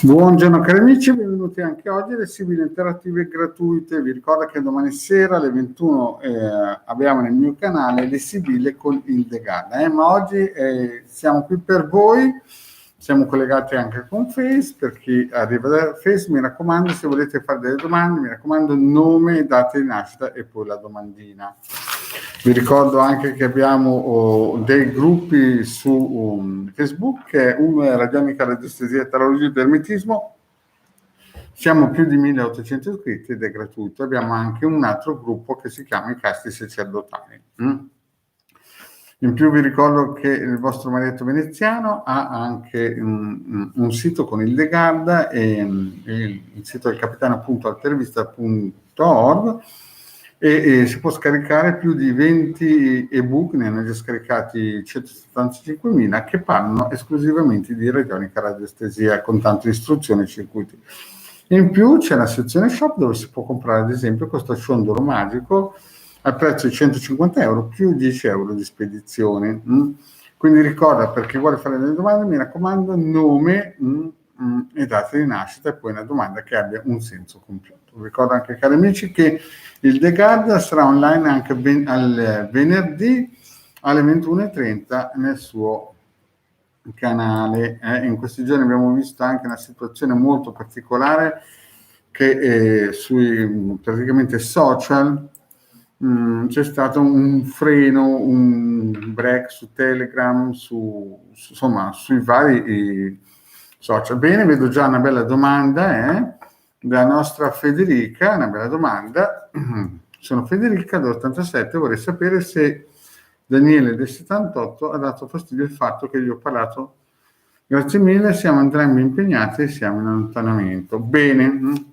Buongiorno cari amici, benvenuti anche oggi alle Sibille Interattive gratuite. Vi ricordo che domani sera alle 21 abbiamo nel mio canale le Sibille con il Degana, ma oggi siamo qui per voi, siamo collegati anche con Face. Per chi arriva da Face, mi raccomando, se volete fare delle domande, mi raccomando nome, data di nascita e poi la domandina. Vi ricordo anche che abbiamo dei gruppi su Facebook, che uno è Radionica, Radiestesia, Tarologia ed Ermetismo. Siamo più di 1800 iscritti ed è gratuito. Abbiamo anche un altro gruppo che si chiama I Casti Sacerdotali. In più vi ricordo che il vostro Marietto Veneziano ha anche un sito con il Legarda, e il sito del capitano.altervista.org, e si può scaricare più di 20 ebook, ne hanno già scaricati 175.000, che parlano esclusivamente di radionica radiestesia con tante istruzioni e circuiti. In più c'è la sezione shop dove si può comprare ad esempio questo ciondolo magico al prezzo di 150 euro più 10 euro di spedizione. Quindi ricorda, per chi vuole fare delle domande, mi raccomando nome e data di nascita e poi una domanda che abbia un senso compiuto. Ricordo anche, cari amici, che il The Guard sarà online anche al venerdì alle 21:30 nel suo canale. In questi giorni abbiamo visto anche una situazione molto particolare che sui praticamente social c'è stato un freno, un break su Telegram, insomma sui vari social. Bene, vedo già una bella domanda della nostra Federica, una bella domanda. Sono Federica dell'87, vorrei sapere se Daniele del 78 ha dato fastidio il fatto che gli ho parlato. Grazie mille, siamo entrambi impegnati e siamo in allontanamento. Bene.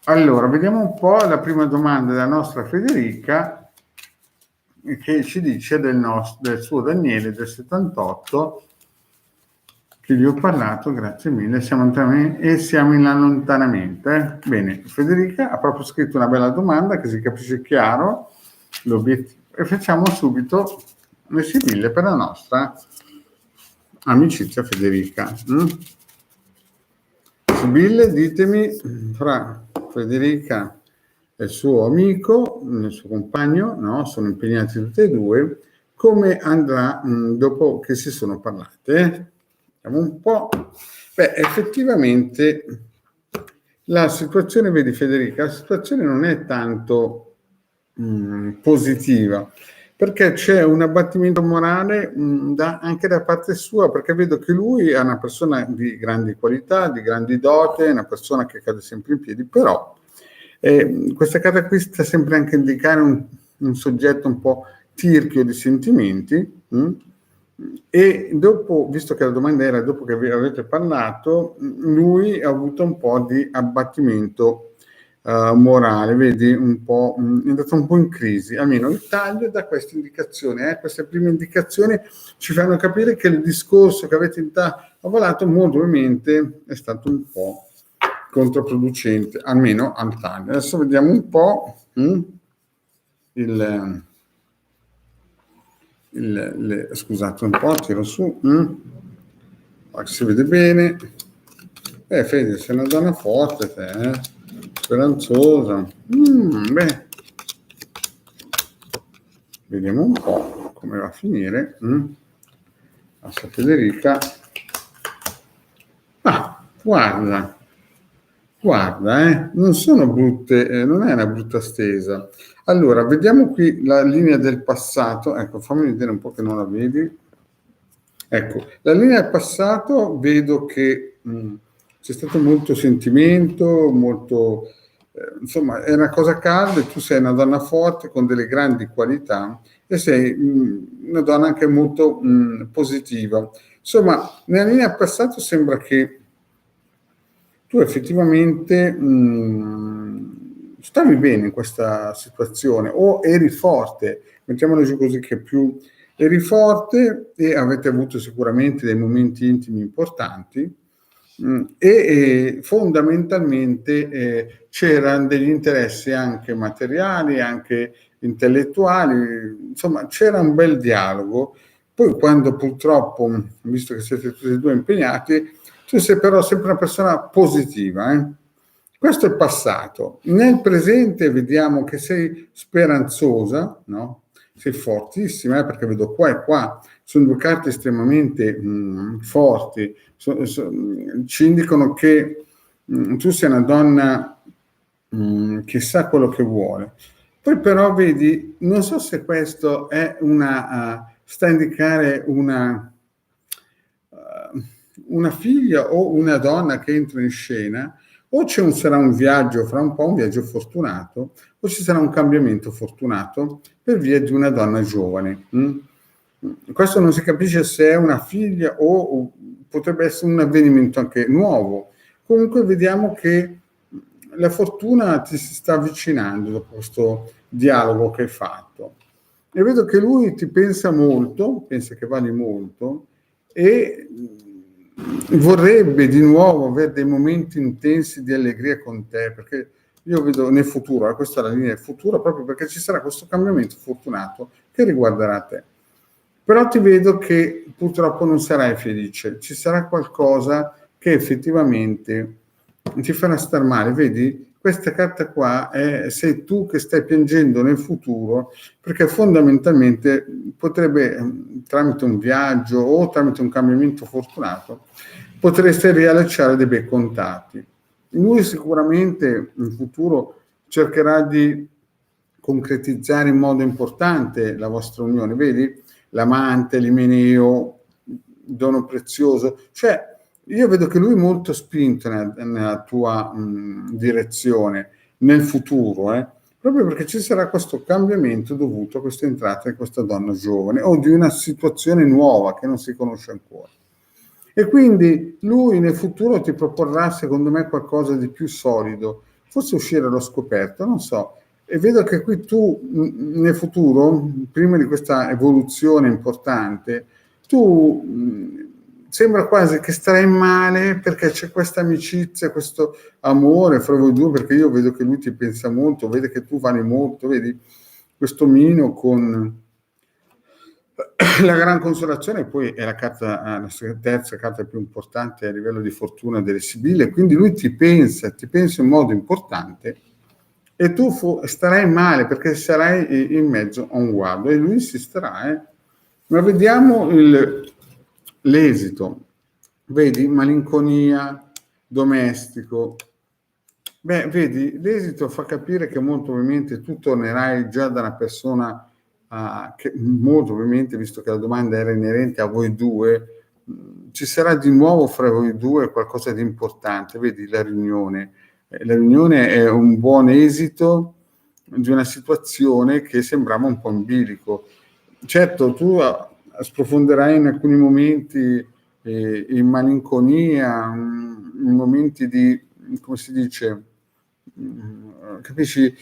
Allora, vediamo un po' la prima domanda della nostra Federica, che ci dice del suo Daniele del 78, che gli ho parlato, grazie mille, siamo in allontanamento. Bene, Federica ha proprio scritto una bella domanda che si capisce chiaro l'obiettivo, e facciamo subito le Sibille per la nostra amicizia Federica. Sibille, ditemi, fra Federica e il suo amico, il suo compagno, no? Sono impegnati tutti e due, come andrà dopo che si sono parlate? Vediamo un po'. Beh, effettivamente la situazione, vedi Federica, la situazione non è tanto positiva, perché c'è un abbattimento morale anche da parte sua, perché vedo che lui è una persona di grandi qualità, di grandi dote, è una persona che cade sempre in piedi, però questa carta qui sta sempre anche a indicare un soggetto un po' tirchio di sentimenti, e dopo, visto che la domanda era dopo che avete parlato, lui ha avuto un po' di abbattimento morale, vedi, un po' è andato un po' in crisi. Almeno il taglio da queste indicazioni, queste prime indicazioni ci fanno capire che il discorso che avete avvalato molto probabilmente è stato un po' controproducente, almeno al taglio. Adesso vediamo un po' scusate un po', tiro su, si vede bene. Fede, sei una donna forte te, speranzosa. Beh, vediamo un po' come va a finire.Assa Federica. Guarda, non sono brutte, non è una brutta stesa. Allora, vediamo qui la linea del passato. Ecco, fammi vedere un po' che non la vedi. Ecco, la linea del passato vedo che c'è stato molto sentimento, molto, insomma, è una cosa calda, e tu sei una donna forte con delle grandi qualità e sei una donna anche molto positiva. Insomma, nella linea del passato sembra che tu effettivamente stavi bene in questa situazione, o eri forte, mettiamolo giù così, che più eri forte e avete avuto sicuramente dei momenti intimi importanti, e fondamentalmente c'erano degli interessi anche materiali, anche intellettuali, insomma c'era un bel dialogo. Poi quando purtroppo, visto che siete tutti e due impegnati, Tu sei però sempre una persona positiva, eh? Questo è il passato. Nel presente vediamo che sei speranzosa, no? Sei fortissima, perché vedo qua e qua, sono due carte estremamente forti, ci indicano che tu sei una donna che sa quello che vuole. Poi però vedi, non so se questo è sta a indicare una figlia o una donna che entra in scena, o sarà un viaggio, fra un po' un viaggio fortunato, o ci sarà un cambiamento fortunato per via di una donna giovane. Questo non si capisce se è una figlia o potrebbe essere un avvenimento anche nuovo. Comunque vediamo che la fortuna ti si sta avvicinando dopo questo dialogo che hai fatto. E vedo che lui ti pensa molto, pensa che vali molto, e vorrebbe di nuovo avere dei momenti intensi di allegria con te, perché io vedo nel futuro, questa è la linea del futuro, proprio perché ci sarà questo cambiamento fortunato che riguarderà te. Però ti vedo che purtroppo non sarai felice, ci sarà qualcosa che effettivamente ti farà star male. Vedi, questa carta qua sei tu che stai piangendo nel futuro, perché fondamentalmente potrebbe, tramite un viaggio o tramite un cambiamento fortunato, potreste riallacciare dei bei contatti. Lui sicuramente in futuro cercherà di concretizzare in modo importante la vostra unione. Vedi, l'amante, l'Imeneo, dono prezioso, cioè io vedo che lui è molto spinto nella tua direzione, nel futuro, proprio perché ci sarà questo cambiamento dovuto a questa entrata di questa donna giovane o di una situazione nuova che non si conosce ancora. E quindi lui nel futuro ti proporrà, secondo me, qualcosa di più solido, forse uscire allo scoperto, non so. E vedo che qui tu nel futuro, prima di questa evoluzione importante, tu sembra quasi che starai male perché c'è questa amicizia, questo amore fra voi due, perché io vedo che lui ti pensa molto, vede che tu vali molto, vedi questo Mino con la gran consolazione, poi è la terza carta più importante a livello di fortuna delle Sibille, quindi lui ti pensa in modo importante e tu starai male perché sarai in mezzo a un guado e lui si starà, ma vediamo l'esito. Vedi, malinconia, domestico. Beh, vedi, l'esito fa capire che molto probabilmente tu tornerai già da una persona che molto probabilmente, visto che la domanda era inerente a voi due, ci sarà di nuovo fra voi due qualcosa di importante. Vedi, la riunione. La riunione è un buon esito di una situazione che sembrava un po' in bilico. Certo, tu sprofonderai in alcuni momenti in malinconia, in momenti di, come si dice, capisci,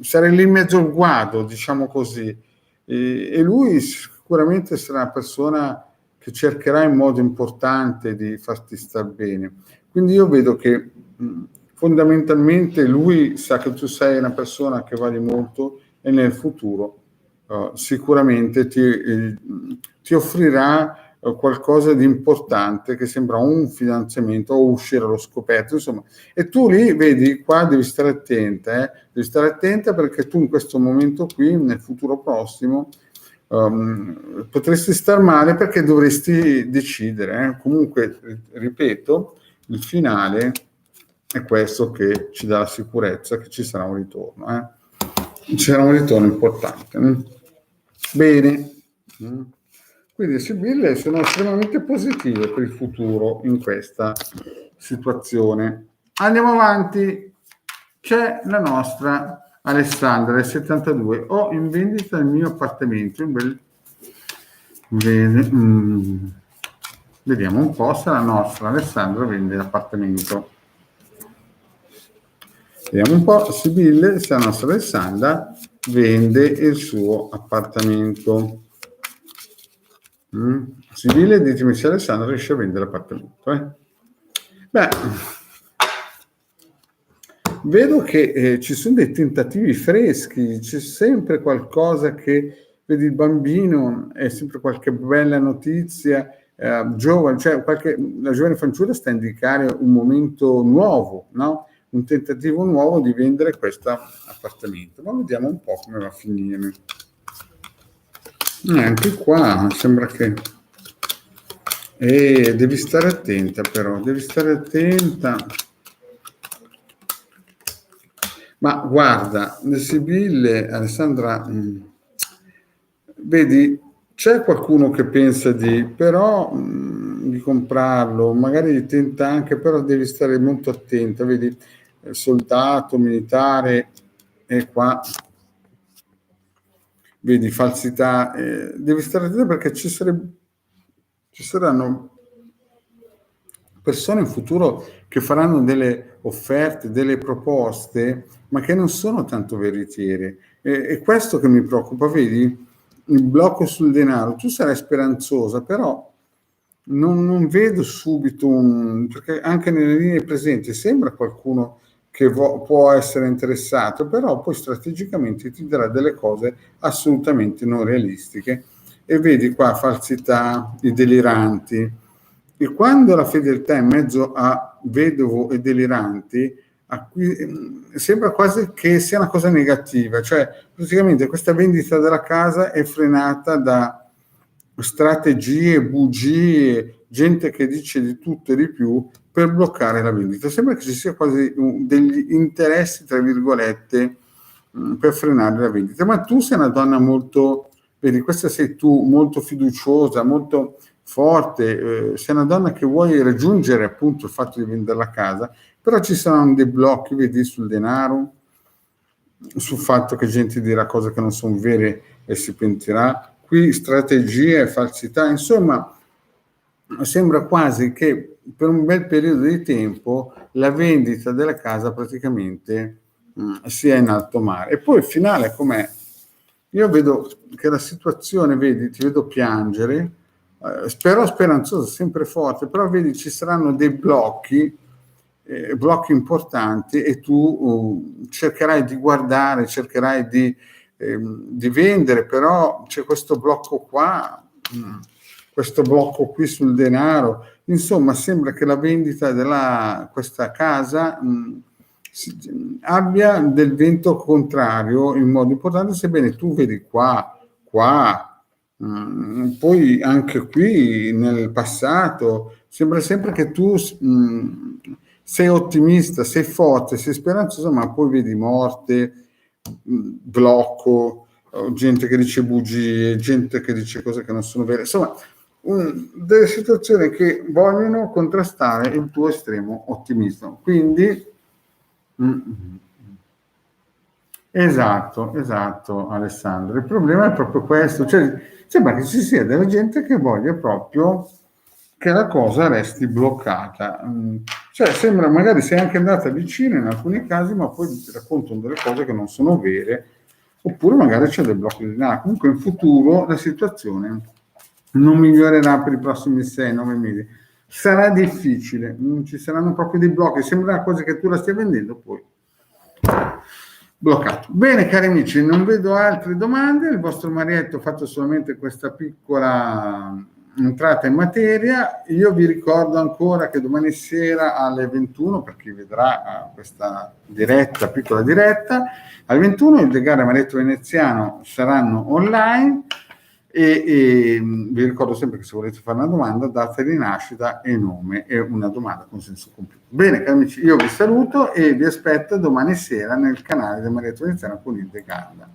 sarei lì in mezzo al guado, diciamo così, e lui sicuramente sarà una persona che cercherà in modo importante di farti star bene. Quindi io vedo che fondamentalmente lui sa che tu sei una persona che vale molto e nel futuro sicuramente ti offrirà qualcosa di importante che sembra un fidanzamento o uscire allo scoperto, insomma. E tu lì vedi, qua devi stare attenta, devi stare attenta perché tu in questo momento qui, nel futuro prossimo, potresti star male perché dovresti decidere. Comunque, ripeto, il finale è questo che ci dà la sicurezza che ci sarà un ritorno. Ci sarà un ritorno importante. Bene. Quindi le Sibille sono estremamente positive per il futuro in questa situazione. Andiamo avanti. C'è la nostra Alessandra del 72. Ho in vendita il mio appartamento. Vediamo un po' se la nostra Alessandra vende l'appartamento. Vediamo un po', Sibille, se la nostra Alessandra vende il suo appartamento. Sibille, ditemi se Alessandra riesce a vendere l'appartamento. Beh, vedo che ci sono dei tentativi freschi, c'è sempre qualcosa che, vedi, il bambino, è sempre qualche bella notizia giovane, cioè la giovane fanciulla sta a indicare un momento nuovo, no? Un tentativo nuovo di vendere questo appartamento. Ma vediamo un po' come va a finire. Anche qua sembra che... devi stare attenta però, devi stare attenta. Ma guarda, le Sibille, Alessandra, vedi, c'è qualcuno che pensa di comprarlo, magari tenta anche, però devi stare molto attenta, vedi, soldato, militare, e qua, vedi, falsità, devi stare attento perché ci saranno persone in futuro che faranno delle offerte, delle proposte, ma che non sono tanto veritiere. È questo che mi preoccupa, vedi? Il blocco sul denaro. Tu sarai speranzosa, però non vedo subito perché anche nelle linee presenti sembra qualcuno che può essere interessato, però poi strategicamente ti darà delle cose assolutamente non realistiche. E vedi qua falsità, i deliranti. E quando la fedeltà è in mezzo a vedovo e deliranti, sembra quasi che sia una cosa negativa, cioè praticamente questa vendita della casa è frenata da strategie, bugie, gente che dice di tutto e di più per bloccare la vendita. Sembra che ci sia quasi degli interessi, tra virgolette, per frenare la vendita. Ma tu sei una donna molto, vedi, questa sei tu, molto fiduciosa, molto forte, sei una donna che vuoi raggiungere appunto il fatto di vendere la casa, però ci saranno dei blocchi, vedi, sul denaro, sul fatto che gente dirà cose che non sono vere e si pentirà, qui strategie, falsità, insomma, sembra quasi che per un bel periodo di tempo la vendita della casa praticamente sia in alto mare. E poi il finale com'è? Io vedo che la situazione, vedi, ti vedo piangere, spero speranzosa, sempre forte, però vedi ci saranno dei blocchi importanti e tu cercherai di guardare, cercherai di vendere, però c'è questo blocco qua, questo blocco qui sul denaro, insomma sembra che la vendita di questa casa abbia del vento contrario in modo importante, sebbene tu vedi qua, poi anche qui nel passato sembra sempre che tu sei ottimista, sei forte, sei speranzosa, ma poi vedi morte, blocco, gente che dice bugie, gente che dice cose che non sono vere, insomma delle situazioni che vogliono contrastare il tuo estremo ottimismo. Quindi esatto Alessandro, il problema è proprio questo, cioè sembra che ci sia della gente che voglia proprio che la cosa resti bloccata, cioè sembra, magari sei anche andata vicino in alcuni casi, ma poi ti raccontano delle cose che non sono vere, oppure magari c'è del blocco di denaro. Comunque in futuro la situazione non migliorerà per i prossimi 6-9 mesi, sarà difficile, ci saranno proprio dei blocchi, sembra quasi che tu la stia vendendo, poi bloccato. Bene cari amici, non vedo altre domande, il vostro Marietto ha fatto solamente questa piccola entrata in materia. Io vi ricordo ancora che domani sera alle 21, per chi vedrà questa diretta, piccola diretta, alle 21 il legale Marietto Veneziano saranno online e vi ricordo sempre che se volete fare una domanda, data di nascita e nome e una domanda con senso compiuto. Bene cari amici, io vi saluto e vi aspetto domani sera nel canale del Marietto Veneziano con il De Garda.